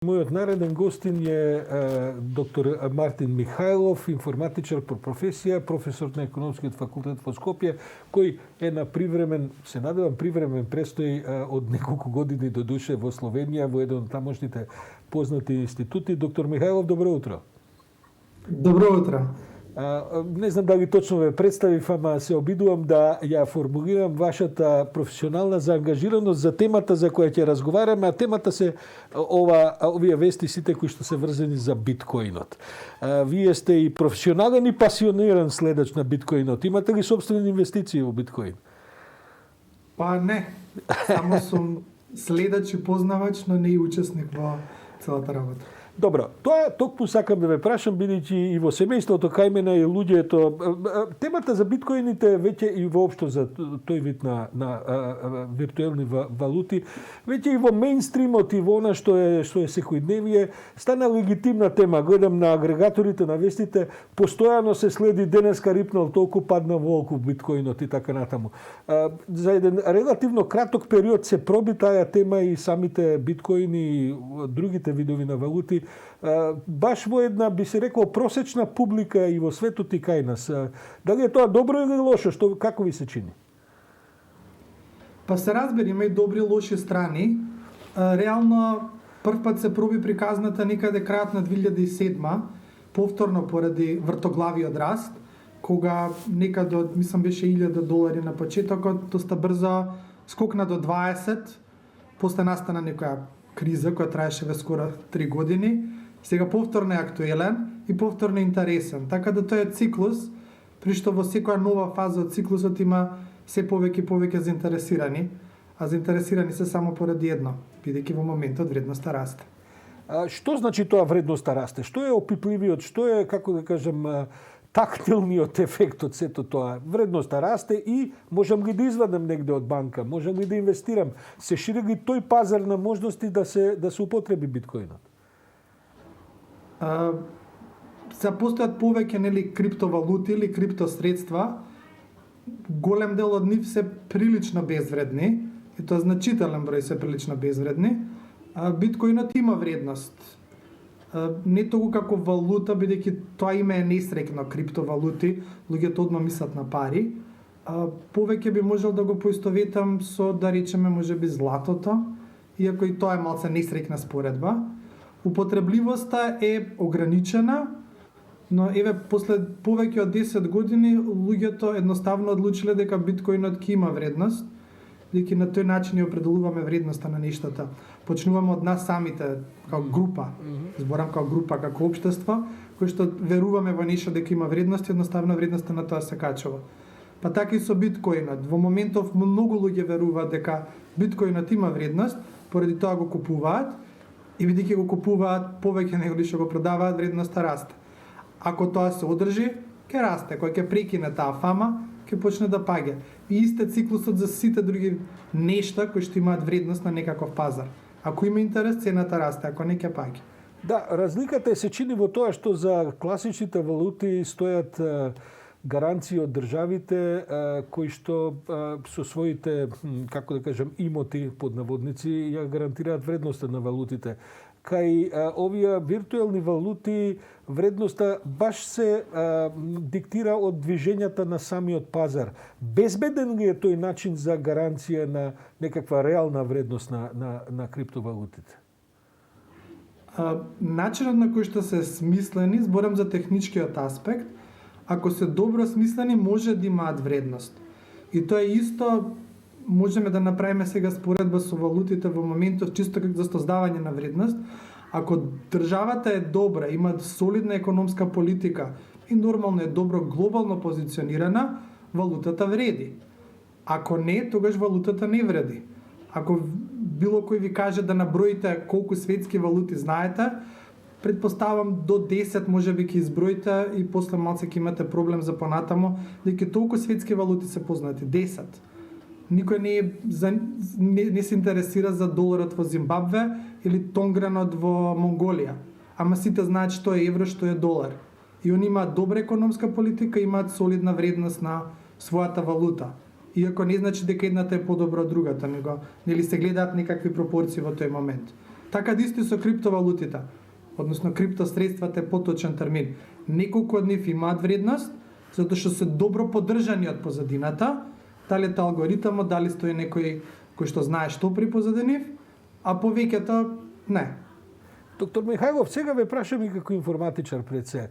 Мојот нареден гостин е доктор Мартин Михајлов, информатичар по професија, професор на економскиот факултет во Скопје, кој е на привремен, се надевам привремен престој од неколку години до душе во Словенија, во еден од тамошните познати институти. Доктор Михајлов, добро утро. Добро утро. Не знам дали точно ве представив, ама се обидувам да ја формулирам вашата професионална заангажираност за темата за која ќе разговараме, а темата се овие вести сите кои што се врзани за биткоинот. Вие сте и професионален и пасиониран следач на биткоинот. Имате ли собствени инвестиции во биткоин? Па не, само сум следач и познавач, но не и учесник во целата работа. Добро, тоа токму сакам да ве прашам, бидејќи и во семејството кај мене и луѓето, темата за биткоините веќе и воопшто за тој вид на виртуелни валути, веќе и во мејнстримот и во она што е секојдневие, стана легитимна тема. Гледам на агрегаторите на вестите, постојано се следи денеска рипнал толку, падна волку биткоинот и така натаму. За еден релативно краток период се проби таа тема и самите биткоини и другите видови на валути баш во една, би се рекло, просечна публика и во светот и кај нас. Дали е тоа добро или лошо? Како ви се чини? Па се разбери, има и добри и лоши страни. Реално, прв пат се проби приказната некаде крајот на 2007, повторно поради вртоглавиот раст, кога некаде од, мислам, беше $1000 на почетокот, доста брзо скокна до 20, после настана некоја криза која траеше ве скоро 3 години. Сега повторно е актуелен и повторно е интересен. Така да тој е циклус, при што во секоја нова фаза од циклусот има се повеќе и повеќе заинтересирани, а заинтересирани се само поради едно, бидејќи во моментот вредноста расте. Што значи тоа вредноста расте? Што е опипливиот, што е, како да кажам, тактилниот ефект од сето тоа? Вредноста расте и можам ли да извадам негде од банка, можам ли да инвестирам? Се шири ли тој пазар на можности да се употреби биткоинот? Се постојат повеќе криптовалути или криптосредства. Голем дел од нив се прилично безвредни, и тоа значителен број се прилично безвредни. Биткоинот има вредност. Не толку како валута, бидејќи тоа име е несреќно, криптовалути, луѓето одма мислат на пари. Повеќе би можел да го поистоветам со, да речеме, можеби златото, иако и тоа е малце несреќна споредба. Употребливоста е ограничена, но еве после повеќе од 10 години луѓето едноставно одлучиле дека биткоинот ќе има вредност, дека на тој начин ја определуваме вредноста на нештата. Почнуваме од нас самите, како група, зборам како група, како општество, кои што веруваме во нешто дека има вредност, едноставно вредноста на тоа се качува. Па така и со биткоинот. Во моментов многу луѓе веруваат дека биткоинот има вредност, поради тоа го купуваат, и бидејќи го купуваат повеќе него што го продаваат, вредноста расте. Ако тоа се одржи, ќе расте. Кој ќе прекине таа фама, ќе почне да паѓа. И исте циклусот за сите други нешта кои што имаат вредност на некаков пазар. Ако има интерес, цената расте, ако не, ќе паѓа. Да, разликата се чини во тоа што за класичните валути стојат гаранции од државите кои што со своите, како да кажам, имоти под наводници ја гарантираат вредноста на валутите. Кај овие виртуелни валути вредноста баш се диктира од движењата на самиот пазар. Безбеден ли е тој начин за гаранција на некаква реална вредност на криптовалутите? Начинот на кој што се смислени, зборам за техничкиот аспект, ако се добро смислени, може да имаат вредност. И тоа е исто, можеме да направиме сега споредба со валутите во моментот, чисто како за создавање на вредност. Ако државата е добра, има солидна економска политика и нормално е добро глобално позиционирана, валутата вреди. Ако не, тогаш валутата не вреди. Ако било кој ви каже да наброите колку светски валути знаете, предпоставам до 10 може би ќе изброите и после малце ќе имате проблем за понатамо, дека толку светски валути се познати, 10. Никој не се интересира за доларот во Зимбабве или тонгранот во Монголија. Ама сите знаат што е евро, што е долар. И они имаат добра економска политика, имаат солидна вредност на својата валута. Иако не значи дека едната е подобра од другата, него нели се гледаат некакви пропорции во тој момент. Така да исто и со криптовалутите, односно криптосредствата е поточен термин. Неколку од нив имаат вредност, затоа што се добро поддржани од позадината, дали е алгоритмот, дали стои некој кој што знае што при позади нив, а повеќето не. Доктор Михајлов, сега ве прашам и како информатичар пред се.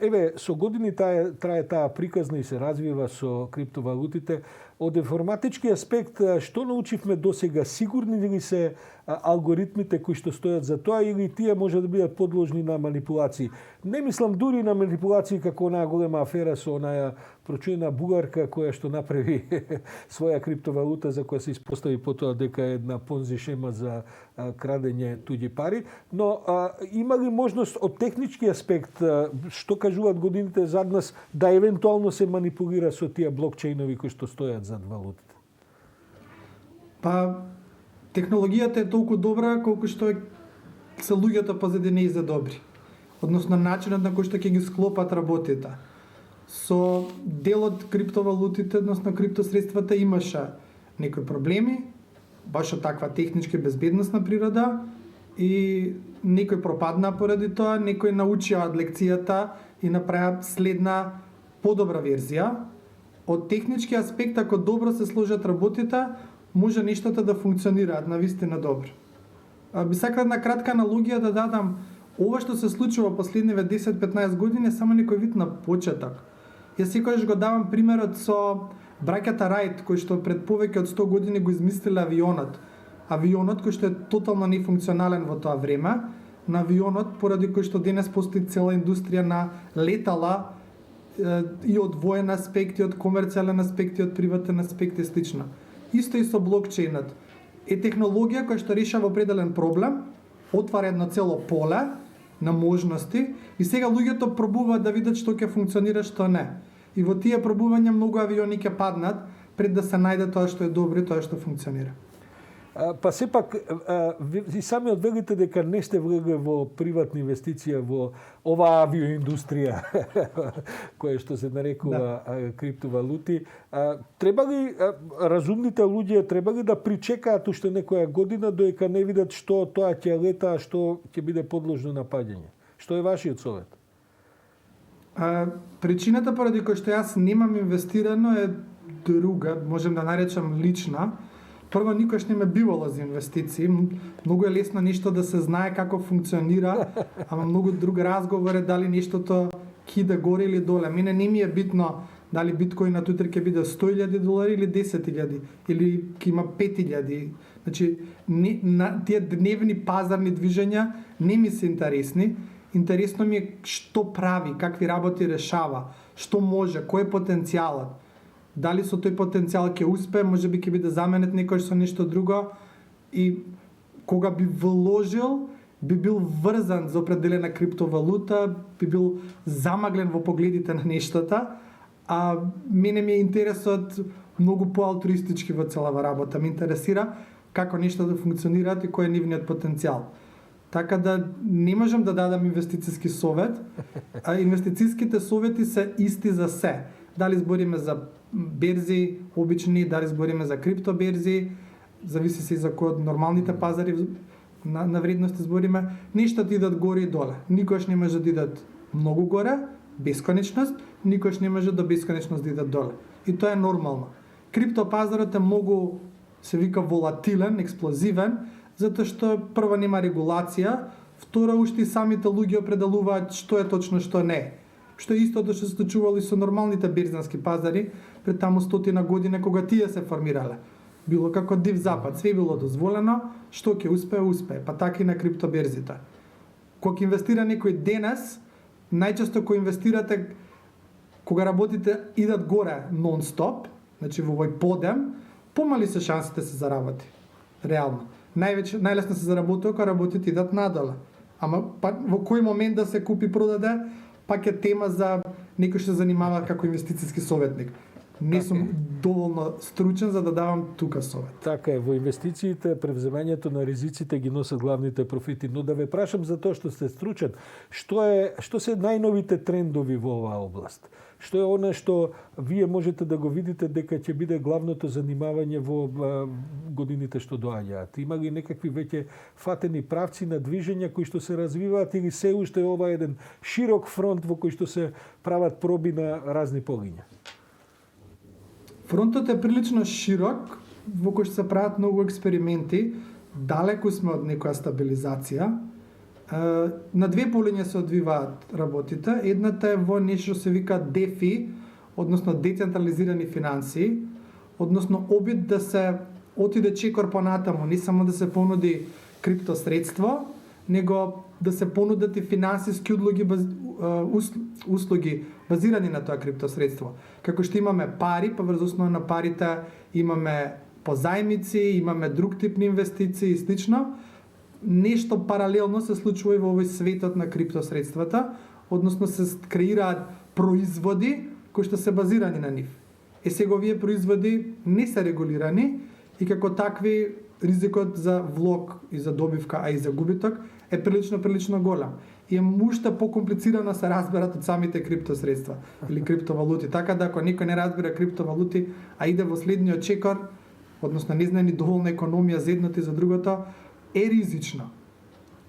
Еве, со години трае таа приказна и се развива со криптовалутите. Од информатички аспект, што научивме досега? Сигурни ли се алгоритмите кои што стојат за тоа или тие може да бидат подложни на манипулации? Не мислам дури на манипулации како онаа голема афера со онаја прочуена бугарка која што направи своја криптовалута за која се испостави потоа дека е една понзи шема за крадење туѓи пари, но има ли можност од технички аспект, што кажуваат годините зад нас, да евентуално се манипулира со тие блокчейнови кои што стојат зад валутите? Па, технологијата е толку добра колку што се луѓето позади неј за добри. Односно начинот на кој што ќе ги склопат работите. Со дел од криптовалутите, односно криптосредствата имаше некои проблеми, баш од таква техничка безбедносна природа, и некој пропадна поради тоа, некој научија од лекцијата и направија следна подобра верзија. Од технички аспект, ако добро се сложат работите, може нештата да функционираат навистина добро. Би сакал една кратка аналогија да дадам. Ова што се случува последниве 10-15 години е само некој вид на почеток. Јас секогаш го давам примерот со браќата Рајт, кои што пред повеќе од 100 години го измислиле авионот. Авионот кој што е тотално нефункционален во тоа време, на авионот поради кој што денес постои цела индустрија на летала и од воен аспект, и од комерцијален аспект, и од приватен аспект и слично. Исто и со блокчейнот. Е технологија која што решава определен проблем, отвара едно цело поле на можности и сега луѓето пробуваат да видат што ќе функционира, што не. И во тие пробувања многу авиони ќе паднат пред да се најде тоа што е добро и тоа што функционира. Па сепак, и сами одвелите дека не сте влегли во приватна инвестиција во оваа авиоиндустрија, која што се нарекува криптовалути. Треба ли разумните луѓе треба ли да причекаат уште некоја година додека не видат што тоа ќе лета, а што ќе биде подложно на паѓање? Што е вашиот совет? Причината поради која што јас немам инвестирано е друга, можем да наречам лична. Прво, никош не ме бивало за инвестиции. Многу е лесно нешто да се знае како функционира, ама многу друг разговор е дали нештото кида горе или доле. Мене не ми е битно дали биткоинот утре ќе биде $100,000 или 10,000 или ќе има 5,000. Значи, тие дневни пазарни движења не ми се интересни. Интересно ми е што прави, какви работи решава, што може, кој е потенцијалот. Дали со тој потенцијал ќе успее, може би ќе биде заменет некој со нешто друго и кога би вложил, би бил врзан за определена криптовалута, би бил замаглен во погледите на нештата, а мене ми е интересот многу поалтруистички во целава работа. Ме интересира како нештата функционираат и кој е нивниот потенцијал. Така да не можам да дадам инвестициски совет, а инвестициските совети се исти за се. Дали збориме за берзи обични, дали збориме за криптоберзи, зависи се и за кој од нормалните пазари на вредности збориме, нештата идат горе и доле. Никош не може да идат многу горе, бесконечност, никош не може до бесконечност да идат доле. И тоа е нормално. Криптопазарот е многу, се вика, волатилен, експлозивен, затоа што прво нема регулација, второ уште и самите луѓе определуваат што е точно, што не е. Што е истото што се случувало и со нормалните берзански пазари пред таму 100 години кога тие се формирале. Било како див запад, све било дозволено, што ќе успее, успее, па така и на криптоберзите. Кога ќе инвестира некој денес, најчесто кога инвестирате, кога работите идат горе нон-стоп, значи во овој подем, помали се шансите се заработи. Реално. Најлесно се заработува кога работите идат надоле. Ама во кој момент да се купи, продаде, пак е тема за некој што се занимава како инвестициски советник. Не сум доволно стручен за да давам тука совет. Така е, во инвестициите, превземањето на ризиците ги носат главните профити. Но да ве прашам за тоа што сте стручен, што се најновите трендови во оваа област? Што е она што вие можете да го видите дека ќе биде главното занимавање во годините што доаѓаат? Има ли некакви веќе фатени правци на движења кои што се развиваат или се уште ова еден широк фронт во кој што се прават проби на разни полиња? Фронтот е прилично широк, во кој што се прават многу експерименти. Далеку сме од некоја стабилизација. На две полиња се одвиваат работите. Едната е во нешто се вика DeFi, односно децентрализирани финансии, односно обид да се отиде чекор понатаму, не само да се понуди криптосредство, него да се понудат и финансиски услуги базирани на тоа криптосредство. Како што имаме пари, па врз основа на парите имаме позајмици, имаме друг тип на инвестиции и слично. Нешто паралелно се случува и во овој светот на криптосредствата, односно се креираат производи кои што се базирани на нив. Сега овие производи не се регулирани и како такви ризикот за влог и за добивка, а и за губиток е прилично голем. И е уште покомплицирано се разберат од самите криптосредства или криптовалути. Така да ако некој не разбира криптовалути, а иде во следниот чекор, односно не знае ни доволна економија за едното и за другото, е ризично.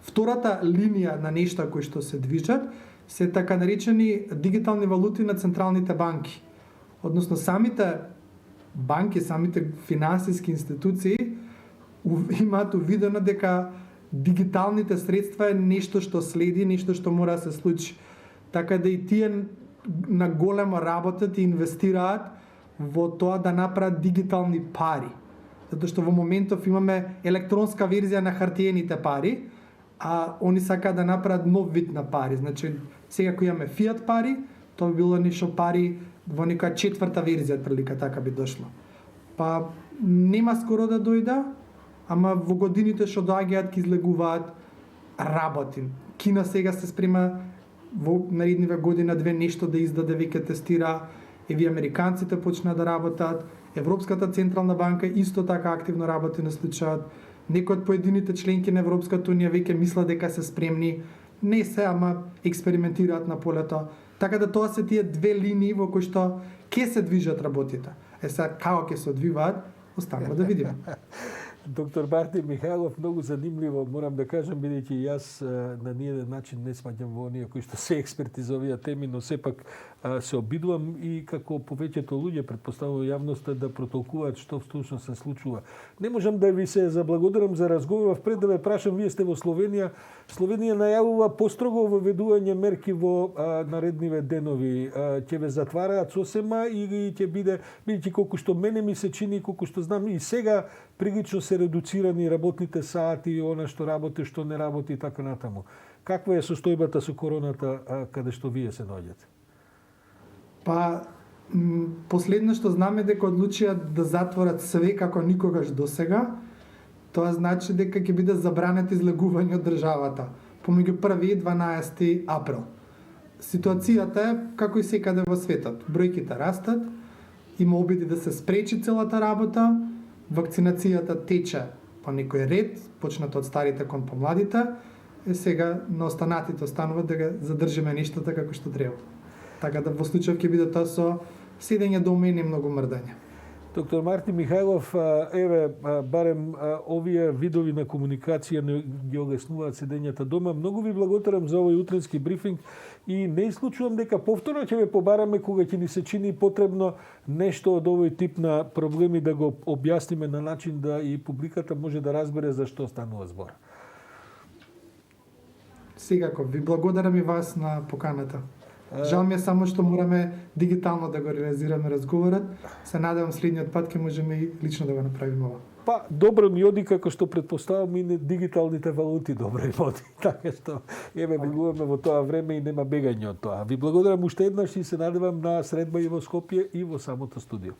Втората линија на нешта кои што се движат се така наречени дигитални валути на централните банки. Односно самите банки, самите финансиски институции имаат увидено дека дигиталните средства е нешто што следи, нешто што мора да се случи. Така да и тие на големо работат и инвестираат во тоа да направат дигитални пари. Затоа што во моментов имаме електронска верзија на хартиените пари, а они сакаат да направат нов вид на пари. Значи, сега кој имаме фиат пари, тоа би било нешто пари во некоја четврта верзија, прилика така би дошло. Па нема скоро да дојда, ама во годините што доаѓаат ќе излегуваат работи. Кина сега се спрема во наредниве година две нешто да издаде, веќе тестира, еви американците почнаа да работат, Европската централна банка исто така активно работи на случајот. Некои од поедините членки на Европската унија веќе мислат дека се спремни, не се, ама експериментираат на полето. Така да тоа се тие две линии во кои што ќе се движат работите. Сега како ќе се одвиваат, останува да видиме. Доктор Мартин Михајлов, многу занимливо, морам да кажам, бидејќи јас на ниеден начин не смаќам во оние кои што се експерти за овие теми, но сепак се обидувам и како повеќето луѓе, претпоставувам јавноста, да протолкуваат што встучно се случува. Не можам да ви се заблагодарам за разговорот, пред да ве прашам, вие сте во Словенија. Словенија најавува построго воведување мерки во наредниве денови. Ќе ве затвараат сосема или ќе биде, бидејќи колку што мене ми се чини, колку што знам и сега прилично се редуцирани работните сати, она што работи, што не работи и така натаму. Каква е состојбата со короната каде што вие се наоѓате? Па, последно што знаме дека одлучија да затворат све како никогаш досега. Тоа значи дека ќе биде забранет излегување од државата помеѓу 1 и 12 април. Ситуацијата е како и секаде во светот. Бројките растат, има обиди да се спречи целата работа, вакцинацијата тече по некој ред, почнато од старите кон помладите, и сега на останатите останува да ги задржиме нештата како што треба. Така да во случај ќе биде тоа со седење до мене многу мрдање. Доктор Мартин Михајлов, еве, барем овие видови на комуникација не ги олеснуваат седењата дома. Многу ви благодарам за овој утренски брифинг и не исклучувам дека повторно ќе ве побараме кога ќе ни се чини потребно нешто од овој тип на проблеми да го објасниме на начин да и публиката може да разбере за што станува збор. Секако, ви благодарам и вас на поканата. Жал ми е само што мораме дигитално да го реализираме разговорот. Се надевам следниот пат ќе можеме и лично да го направиме ова. Па, добро ми оди како што предпоставам и дигиталните валути добро им оди. Така што, еве, билуваме во тоа време и нема бегање од тоа. Ви благодарам уште еднаш и се надевам на средба и во Скопје и во самото студио.